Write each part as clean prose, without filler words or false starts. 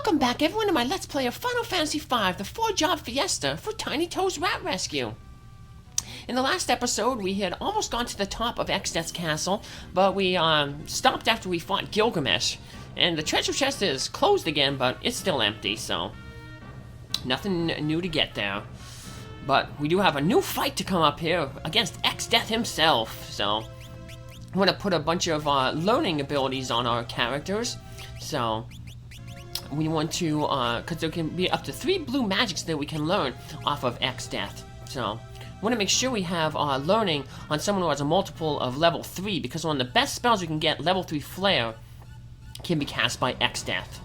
Welcome back everyone to my Let's Play of Final Fantasy V, the 4-job Fiesta for TnyToe's Rat Rescue. In the last episode, we had almost gone to the top of Exdeath's castle, but we stopped after we fought Gilgamesh. And the treasure chest is closed again, but it's still empty, so nothing new to get there. But we do have a new fight to come up here against Exdeath himself, so I'm going to put a bunch of learning abilities on our characters, so we want to, because there can be up to 3 blue magics that we can learn off of Exdeath. So, we want to make sure we have learning on someone who has a multiple of level 3, because one of the best spells we can get, level 3 Flare, can be cast by Exdeath.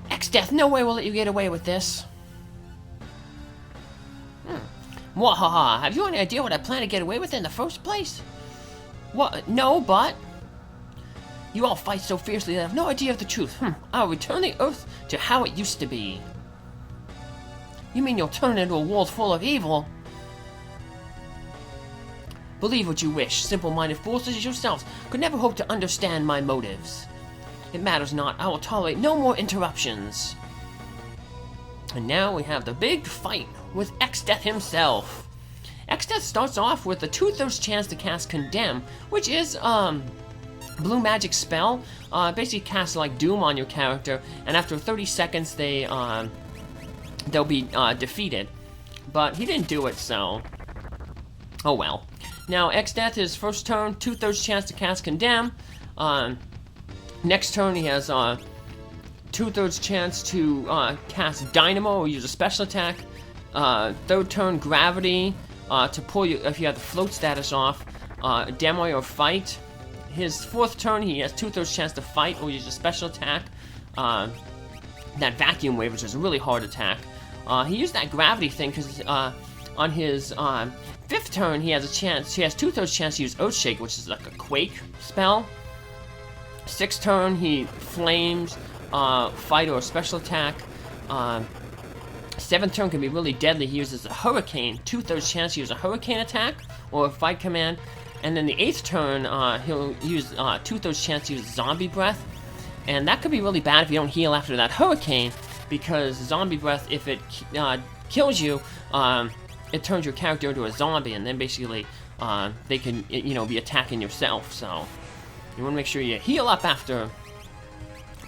Exdeath, no way we'll let you get away with this. Mwahaha, have you any idea what I plan to get away with in the first place? What? No, but you all fight so fiercely that I have no idea of the truth. I'll return the earth to how it used to be. You mean you'll turn it into a world full of evil? Believe what you wish. Simple-minded fools such as yourselves could never hope to understand my motives. It matters not. I will tolerate no more interruptions. And now we have the big fight with Exdeath himself. Exdeath starts off with a 2/3 chance to cast Condemn, which is, blue magic spell. Basically casts like Doom on your character, and after 30 seconds they'll be defeated. But he didn't do it, so oh well. Now Exdeath, his first turn, 2/3 chance to cast Condemn. Next turn he has 2/3 chance to cast Dynamo or use a special attack. Third turn, Gravity, to pull you if you have the float status off. Demo or Fight. His fourth turn, he has 2/3 chance to fight or use a special attack. That Vacuum Wave, which is a really hard attack. He used that Gravity thing because on his fifth turn, he has 2/3 chance to use Earthshake, which is like a Quake spell. Sixth turn, he Flames, Fight or a special attack. Seventh turn can be really deadly. He uses a Hurricane, 2/3 chance to use a Hurricane attack or a Fight command. And then the 8th turn, he'll use 2/3 chance to use Zombie Breath. And that could be really bad if you don't heal after that Hurricane, because Zombie Breath, if it kills you, it turns your character into a zombie, and then basically they can, be attacking yourself. So you want to make sure you heal up after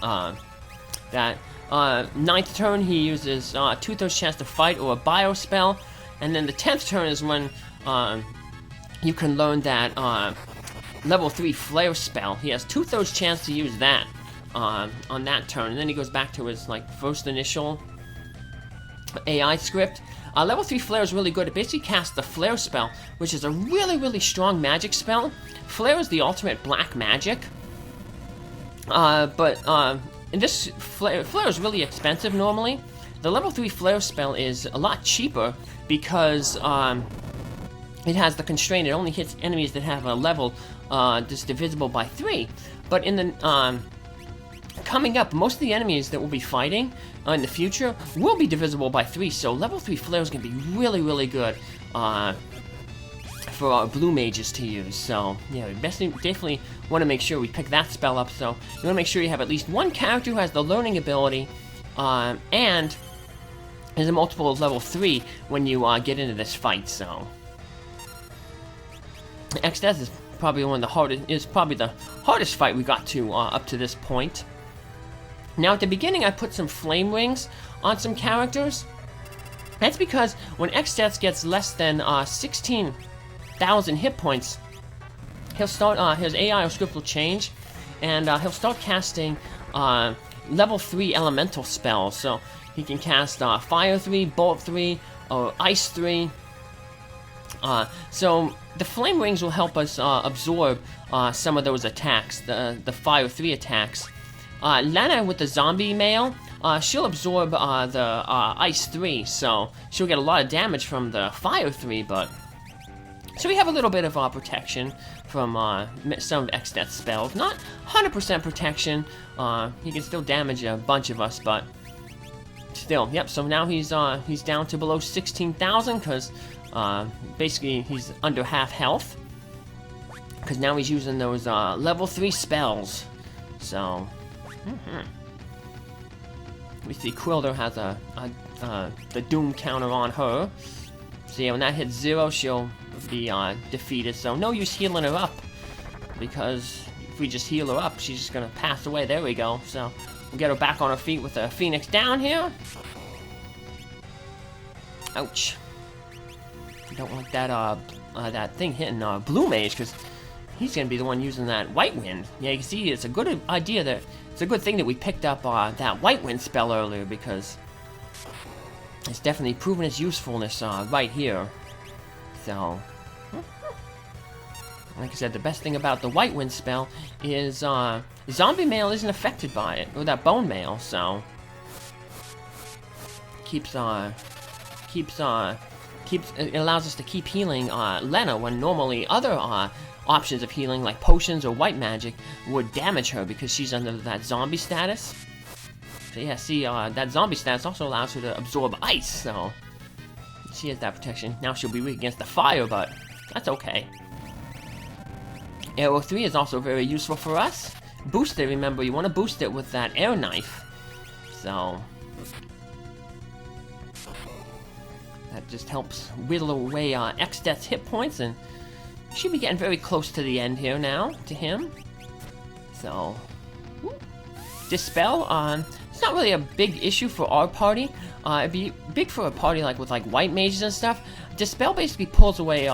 that. 9th turn, he uses 2/3 chance to fight or a Bio Spell. And then the 10th turn is when you can learn that level 3 Flare spell. He has 2/3 chance to use that on that turn, and then he goes back to his first initial AI script. Level 3 Flare is really good. It basically casts the Flare spell, which is a really, really strong magic spell. Flare is the ultimate black magic, but and this Flare is really expensive normally. The level 3 Flare spell is a lot cheaper because it has the constraint. It only hits enemies that have a level that's divisible by 3. But in the coming up, most of the enemies that we'll be fighting in the future will be divisible by 3. So level 3 Flare is going to be really, really good for our blue mages to use. So yeah, we definitely want to make sure we pick that spell up. So you want to make sure you have at least one character who has the learning ability and is a multiple of level 3 when you get into this fight. So Exdeath is probably the hardest fight we got to up to this point. Now at the beginning I put some flame rings on some characters. That's because when Exdeath gets less than 16,000 hit points, he'll start his AI or script will change, and he'll start casting level 3 elemental spells. So he can cast Fire 3, Bolt 3, or Ice 3. So the flame rings will help us absorb some of those attacks, the Fire 3 attacks. Lenna with the zombie mail, she'll absorb the Ice 3, so she'll get a lot of damage from the Fire 3, but so we have a little bit of protection from some of Exdeath's spells. Not 100% protection. He can still damage a bunch of us, but still, yep. So now he's down to below 16,000 because basically he's under half health, because now he's using those level 3 spells. So we see Krile has the doom counter on her. So yeah, when that hits 0, she'll be defeated. So no use healing her up, because if we just heal her up, she's just gonna pass away. There we go. So we'll get her back on her feet with a Phoenix down here. Ouch. Don't want that that thing hitting Blue Mage, because he's gonna be the one using that White Wind. Yeah, you can see it's a good idea that it's a good thing that we picked up that White Wind spell earlier, because it's definitely proven its usefulness right here. So, like I said, the best thing about the White Wind spell is zombie mail isn't affected by it, or that bone mail. So it allows us to keep healing Lenna, when normally other options of healing like potions or white magic would damage her because she's under that zombie status. So yeah, see, that zombie status also allows her to absorb ice, so she has that protection. Now she'll be weak against the fire, but that's okay. Arrow 3 is also very useful for us. Boost it, remember, you want to boost it with that air knife. So that just helps whittle away Exdeath's hit points, and should be getting very close to the end here now, to him. So, Dispel, it's not really a big issue for our party. It'd be big for a party with white mages and stuff. Dispel basically pulls away,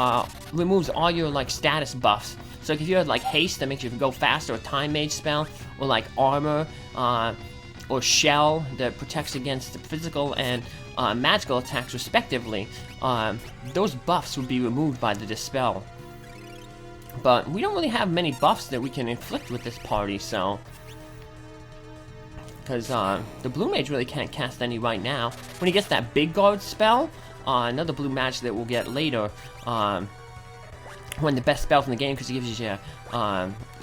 removes all your status buffs. So if you have haste that makes you go faster, or time mage spell, or armor, or shell that protects against physical and magical attacks respectively, those buffs would be removed by the Dispel. But we don't really have many buffs that we can inflict with this party, so because the blue mage really can't cast any right now. When he gets that big guard spell, another blue mage that we'll get later, one of the best spells in the game, because he gives you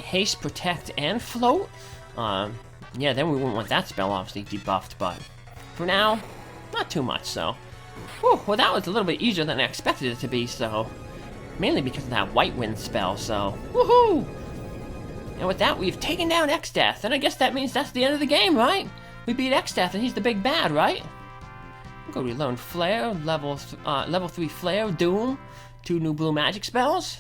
haste, protect, and float. Yeah, then we wouldn't want that spell obviously debuffed, but for now, not too much. So, whew, well, that was a little bit easier than I expected it to be. So, mainly because of that White Wind spell. So, woohoo! And with that, we've taken down Exdeath, and I guess that means that's the end of the game, right? We beat Exdeath, and he's the big bad, right? Okay, we learned Flare, level 3 Flare, Doom, 2 new blue magic spells.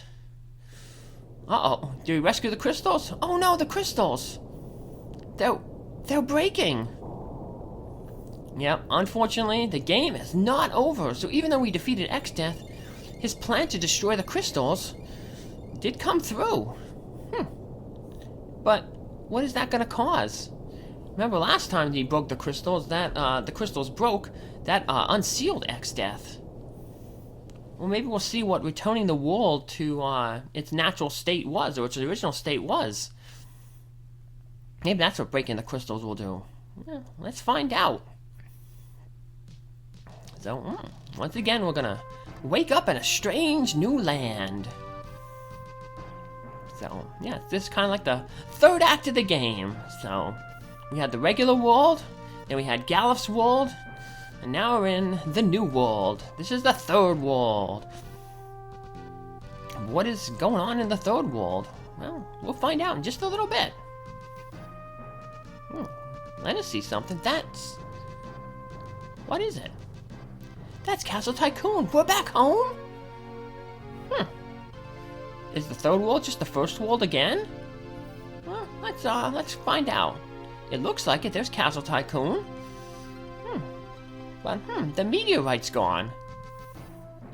Uh-oh, did we rescue the crystals? Oh no, the crystals! They're breaking! Yep, unfortunately, the game is not over, so even though we defeated Exdeath, his plan to destroy the crystals did come through. But what is that going to cause? Remember last time he broke the crystals, that the crystals broke, that unsealed Exdeath. Well, maybe we'll see what returning the world to its natural state was, or its original state was. Maybe that's what breaking the crystals will do. Yeah, let's find out. So, once again, we're gonna wake up in a strange new land. So, yeah, this is kind of like the third act of the game. So, we had the regular world, then we had Galuf's world, and now we're in the new world. This is the third world. What is going on in the third world? Well, we'll find out in just a little bit. Let us see something. What is it? That's Castle Tycoon. We're back home? Is the third world just the first world again? Well, let's find out. It looks like it. There's Castle Tycoon. But the meteorite's gone.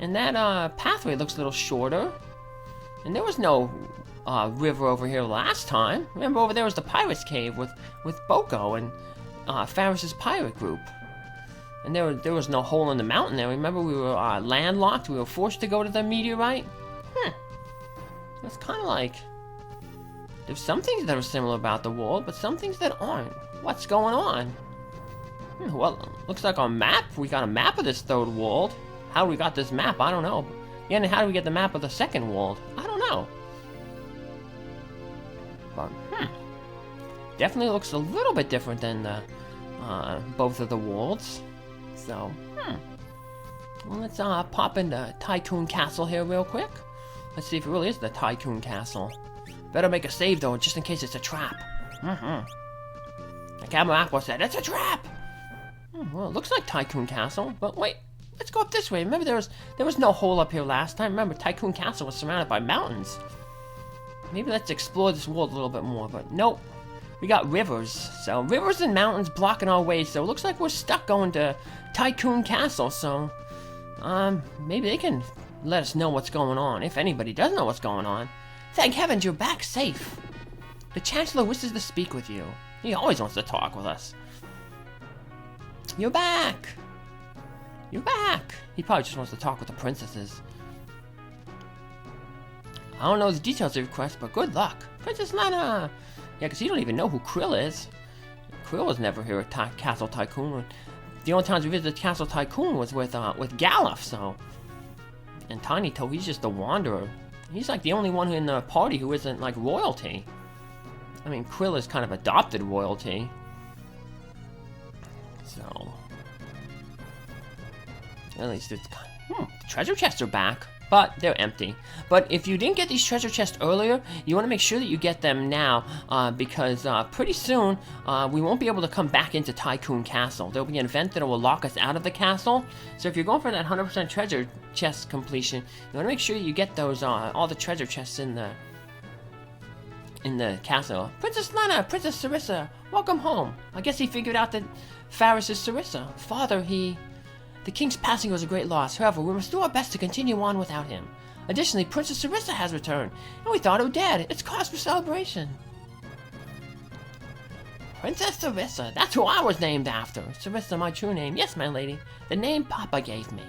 And that pathway looks a little shorter. And there was no river over here last time. Remember, over there was the Pirate's Cave with Boko and Faris's pirate group. And there was no hole in the mountain there. Remember, we were landlocked. We were forced to go to the meteorite. It's kind of like there's some things that are similar about the world, but some things that aren't. What's going on? Well, looks like on map. We got a map of this third world. How we got this map, I don't know. Yeah, and how do we get the map of the second world? I don't know. But definitely looks a little bit different than the both of the worlds. So, well, let's pop into Tycoon Castle here real quick. Let's see if it really is the Tycoon Castle. Better make a save though, just in case it's a trap. The camera Aqua said it's a trap. Well, it looks like Tycoon Castle, but wait, let's go up this way. Remember, there was no hole up here last time. Remember, Tycoon Castle was surrounded by mountains. Maybe let's explore this world a little bit more, but nope. We got rivers, so rivers and mountains blocking our way, so it looks like we're stuck going to Tycoon Castle, so maybe they can let us know what's going on, if anybody does know what's going on. Thank heavens you're back safe. The Chancellor wishes to speak with you. He always wants to talk with us. You're back! You're back! He probably just wants to talk with the princesses. I don't know the details of your request, but good luck. Princess Lenna! Yeah, because you don't even know who Krile is. Krile was never here at Castle Tycoon. The only times we visited Castle Tycoon was with Galuf, so... And TnyToe, he's just a wanderer. He's like the only one in the party who isn't like royalty. I mean, Krile is kind of adopted royalty. So... At least it's... the treasure chests are back. But they're empty. But if you didn't get these treasure chests earlier, you want to make sure that you get them now, because pretty soon we won't be able to come back into Tycoon Castle. There'll be an event that will lock us out of the castle. So if you're going for that 100% treasure chest completion, you want to make sure you get those all the treasure chests in the castle. Princess Lenna, Princess Sarissa, welcome home. I guess he figured out that Faris is Sarissa. Father, The king's passing was a great loss. However, we must do our best to continue on without him. Additionally, Princess Sarissa has returned, and we thought her dead. It's cause for celebration. Princess Sarissa, that's who I was named after. Sarissa, my true name. Yes, my lady. The name Papa gave me.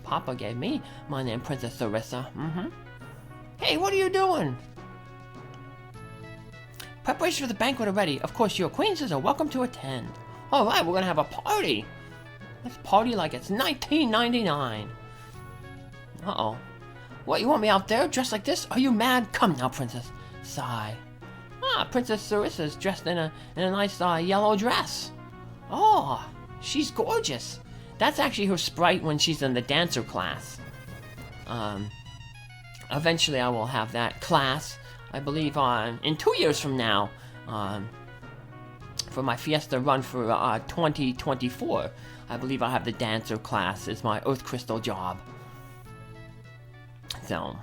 Papa gave me my name, Princess Sarissa. Hey, what are you doing? Preparations for the banquet are ready. Of course, your acquaintances are welcome to attend. Alright, we're gonna have a party. Let's party like it's 1999. Uh-oh. What, you want me out there dressed like this? Are you mad? Come now, princess. Sigh. Princess Sarissa's dressed in a nice yellow dress. Oh, she's gorgeous. That's actually her sprite when she's in the dancer class. Eventually I will have that class, I believe, in 2 years from now. For my Fiesta run for 2024. I believe I'll have the dancer class as my Earth Crystal job. So,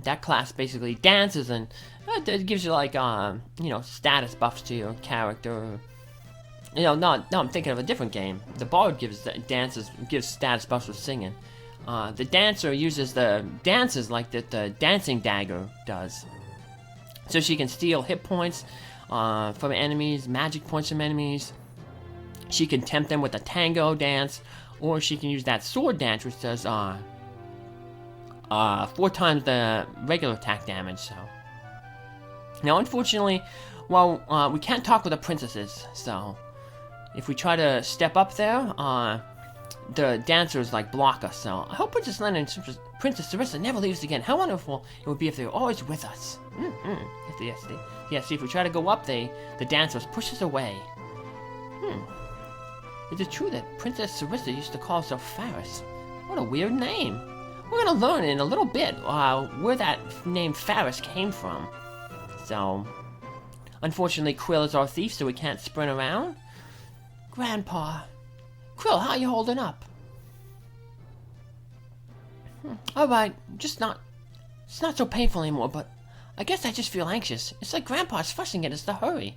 that class basically dances and it gives you like, status buffs to your character. No, I'm thinking of a different game. The bard gives status buffs with singing. The dancer uses the dances like the dancing dagger does. So she can steal hit points from enemies, magic points from enemies. She can tempt them with a tango dance, or she can use that sword dance, which does 4 times the regular attack damage. So now, unfortunately, we can't talk with the princesses. So if we try to step up there, the dancers like block us. So I hope Princess Lenna and Princess Sarissa never leave us again. How wonderful it would be if they were always with us. Yes, see, if we try to go up, the dancers push us away. Is it true that Princess Sarissa used to call herself Faris? What a weird name. We're gonna learn in a little bit where that name Faris came from. So, unfortunately, Krile is our thief, so we can't sprint around. Grandpa. Krile, how you holding up? Alright, it's not so painful anymore, but I guess I just feel anxious. It's like Grandpa's fussing at us to hurry.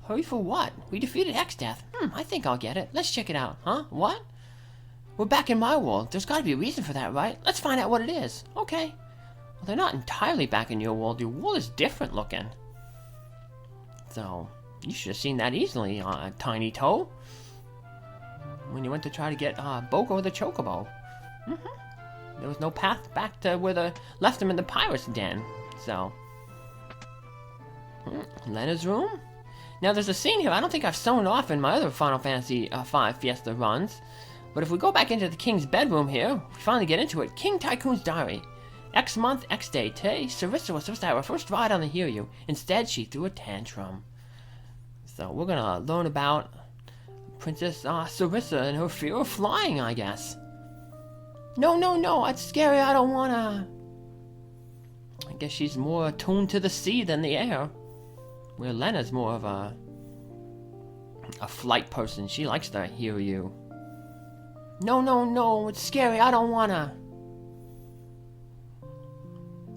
Hurry for what? We defeated Exdeath. I think I'll get it. Let's check it out. Huh? What? We're back in my world. There's gotta be a reason for that, right? Let's find out what it is. Okay. Well, they're not entirely back in your world. Your world is different looking. So, you should have seen that easily, TnyToe. When you went to try to get Boko the Chocobo. There was no path back to where they left him in the pirate's den. So, Lenna's room? Now there's a scene here I don't think I've sewn off in my other Final Fantasy V Fiesta runs. But if we go back into the king's bedroom here, we finally get into it. King Tycoon's diary. X month, X day. Today, Sarissa was supposed to have her first ride on the Hiryu. Instead, she threw a tantrum. So we're gonna learn about Princess Sarissa and her fear of flying, I guess. No, that's scary. I don't wanna. I guess she's more attuned to the sea than the air. Where Lenna's more of a a flight person. She likes to hear you. No, no, no, it's scary. I don't wanna.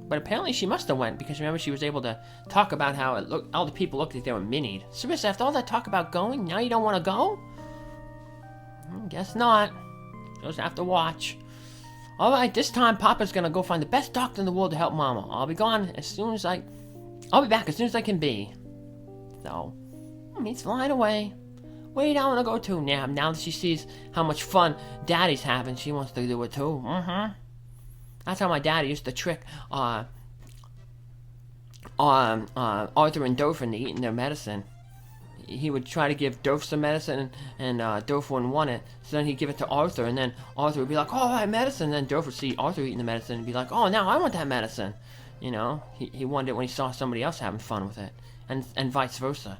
But apparently she must have went, because remember she was able to talk about how it looked. All the people looked like they were minied. Sarissa, after all that talk about going, now you don't want to go? Guess not. Just have to watch. All right, this time Papa's gonna go find the best doctor in the world to help Mama. I'll be gone as soon as I'll be back as soon as I can be. So, he's flying away. Where do I want to go to now? Now that she sees how much fun Daddy's having, she wants to do it too. That's how my daddy used to trick Arthur and Doph into eating their medicine. He would try to give Doph some medicine, and Doph wouldn't want it. So then he'd give it to Arthur, and then Arthur would be like, "Oh, I have medicine." And then Doph would see Arthur eating the medicine and be like, "Oh, now I want that medicine." You know, he wanted it when he saw somebody else having fun with it, and vice versa.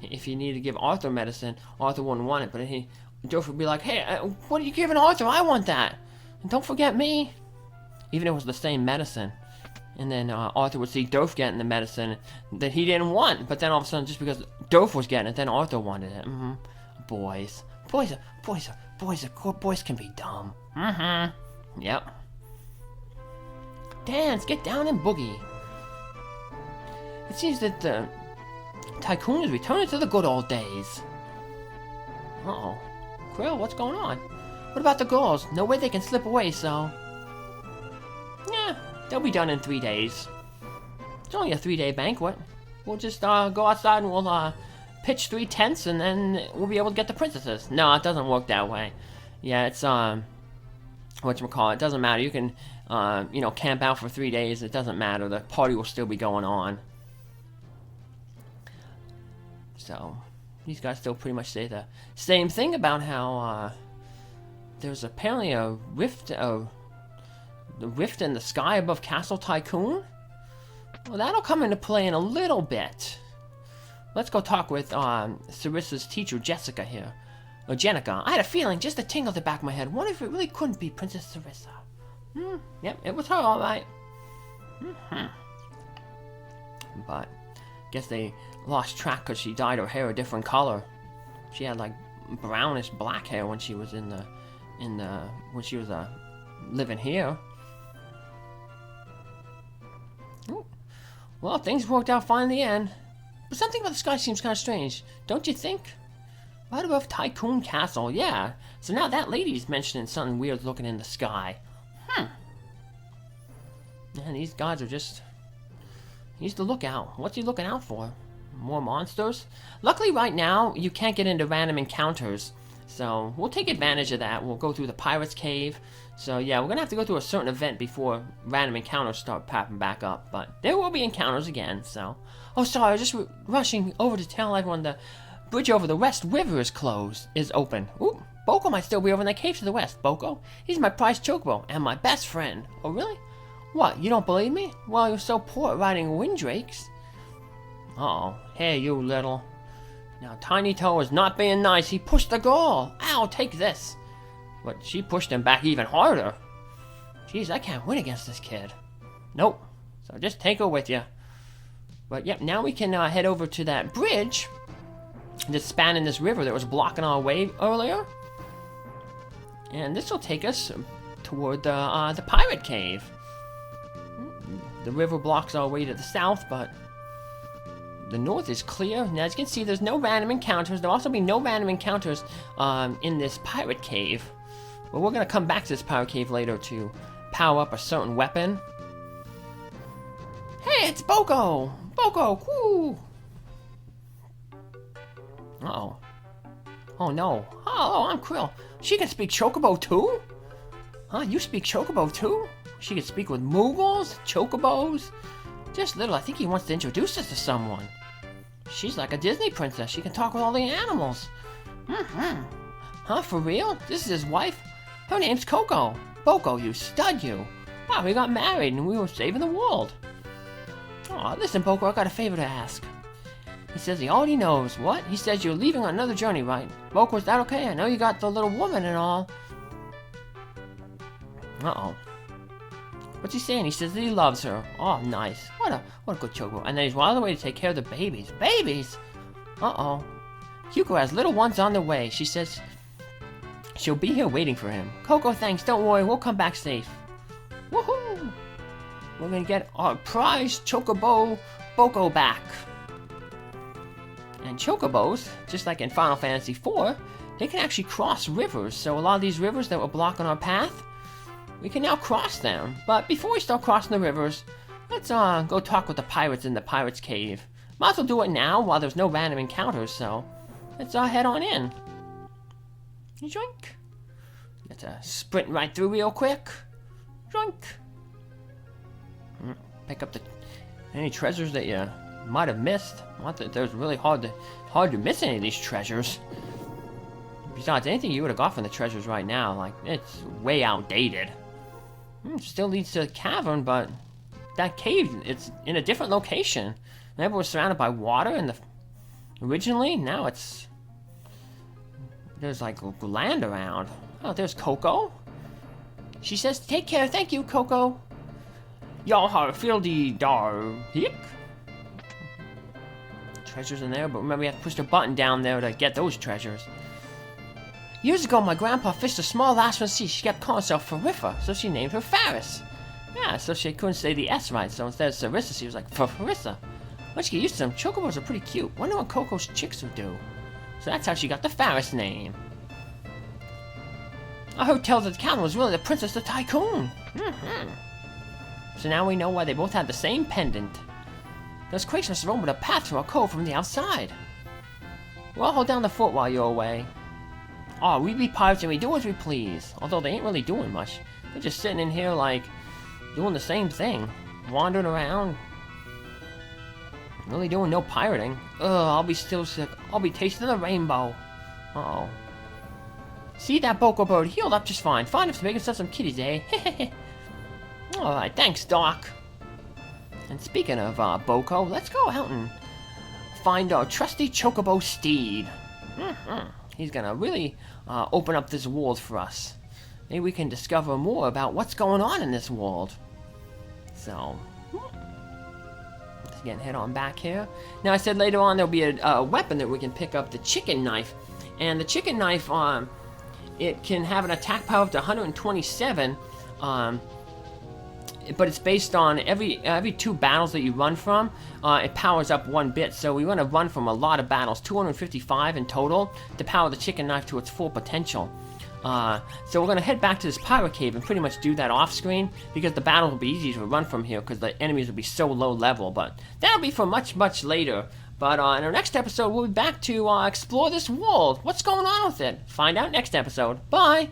If he needed to give Arthur medicine, Arthur wouldn't want it, but Doph would be like, "Hey, what are you giving Arthur? I want that. And don't forget me." Even if it was the same medicine. And then Arthur would see Doph getting the medicine that he didn't want. But then all of a sudden, just because Doph was getting it, then Arthur wanted it. Boys can be dumb. Yep. Dance, get down and boogie. It seems that the Tycoon is returning to the good old days. Uh-oh. Krile, what's going on? What about the girls? No way they can slip away, so... Yeah, they'll be done in 3 days. It's only a 3-day banquet. We'll just go outside and we'll pitch 3 tents, and then we'll be able to get the princesses. No, it doesn't work that way. Yeah, it's whatchamacallit, it doesn't matter. You can camp out for 3 days. It doesn't matter. The party will still be going on. So these guys still pretty much say the same thing about how there's apparently a rift. The rift in the sky above Castle Tycoon? Well, that'll come into play in a little bit. Let's go talk with Sarissa's teacher, Jessica, here. Or Jenica. I had a feeling, just a tingle at the back of my head. What if it really couldn't be Princess Sarissa? Yep, it was her, all right. But, guess they lost track because she dyed her hair a different color. She had, like, brownish black hair when she was when she was living here. Well, things worked out fine in the end. But something about the sky seems kind of strange, don't you think? Right above Tycoon Castle, yeah. So now that lady's mentioning something weird looking in the sky. Man, these guys are just... He's the lookout. What's he looking out for? More monsters? Luckily right now, you can't get into random encounters. So, we'll take advantage of that. We'll go through the Pirate's Cave. So, yeah, we're going to have to go through a certain event before random encounters start popping back up. But there will be encounters again, so... Oh, sorry, I was just rushing over to tell everyone the bridge over the West River is open. Ooh, Boko might still be over in that cave to the west. Boko? He's my prized chocobo and my best friend. Oh, really? What, you don't believe me? Well, you're so poor at riding windrakes. Uh-oh. Hey, you little... Now, TnyToe is not being nice. He pushed the girl. Ow, take this. But she pushed him back even harder. Jeez, I can't win against this kid. Nope. So just take her with you. But, yep, now we can head over to that bridge that's spanning this river that was blocking our way earlier. And this will take us toward the Pirate Cave. The river blocks our way to the south, but... The north is clear. Now, as you can see, there's no random encounters. There'll also be no random encounters in this pirate cave. But we're going to come back to this pirate cave later to power up a certain weapon. Hey, it's Boko! Boko, woo! Uh-oh. Oh, no. Oh, I'm Krile. She can speak Chocobo, too? Huh, you speak Chocobo, too? She can speak with Moogles, Chocobos... Just little, I think he wants to introduce us to someone. She's like a Disney princess. She can talk with all the animals. Huh, for real? This is his wife? Her name's Coco. Boko, you stud, you. Wow, we got married and we were saving the world. Aw, listen, Boko, I got a favor to ask. He says he already knows. What? He says you're leaving on another journey, right? Boko, is that okay? I know you got the little woman and all. Uh-oh. What's he saying? He says that he loves her. Oh, nice. What a good choco. And then he's on the way to take care of the babies. Babies? Uh-oh. Hugo has little ones on the way. She says she'll be here waiting for him. Coco, thanks. Don't worry. We'll come back safe. Woohoo! We're gonna get our prize Chocobo Boko back. And Chocobos, just like in Final Fantasy IV, they can actually cross rivers. So a lot of these rivers that were blocking our path, we can now cross them. But before we start crossing the rivers, let's go talk with the pirates in the pirates' cave. Might as well do it now while there's no random encounters, so let's head on in. Joink. Let's sprint right through real quick. Joink. Pick up any treasures that you might have missed. Not that there's really hard to miss any of these treasures. Besides, anything you would have got from the treasures right now, like, it's way outdated. Still leads to the cavern, but that cave, it's in a different location. Remember, we're surrounded by water originally. Now there's like land around. Oh, there's Coco. She says, "Take care, thank you, Coco." Y'all have fieldy dar hick. Treasures in there, but remember you have to push the button down there to get those treasures. Years ago, my grandpa fished a small lass from the sea. She kept calling herself Farifa, so she named her Faris. Yeah, so she couldn't say the S right, so instead of Sarissa, she was like Farissa. Once you get used to them, chocobos are pretty cute. Wonder what Coco's chicks would do. So that's how she got the Faris name. I heard tell that the captain was really the princess the tycoon. So now we know why they both had the same pendant. Those quakes must have opened a path to our cove from the outside. We'll hold down the fort while you're away. Oh, we be pirates and we do as we please. Although they ain't really doing much. They're just sitting in here like, doing the same thing. Wandering around. Really doing no pirating. Ugh, I'll be still sick. I'll be tasting the rainbow. Uh-oh. See, that Boko bird healed up just fine. Fine enough to make himself some kitties, eh? Alright, thanks, Doc. And speaking of Boko, let's go out and find our trusty Chocobo steed. He's gonna really open up this world for us. Maybe we can discover more about what's going on in this world. So, let's again head on back here. Now, I said later on there'll be a weapon that we can pick up, the chicken knife. And the chicken knife, it can have an attack power up to 127, but it's based on every 2 battles that you run from, it powers up 1 bit. So we want to run from a lot of battles, 255 in total, to power the chicken knife to its full potential. So we're going to head back to this pirate cave and pretty much do that off screen, because the battle will be easy to run from here because the enemies will be so low level. But that'll be for much, much later. But in our next episode, we'll be back to explore this world. What's going on with it? Find out next episode. Bye!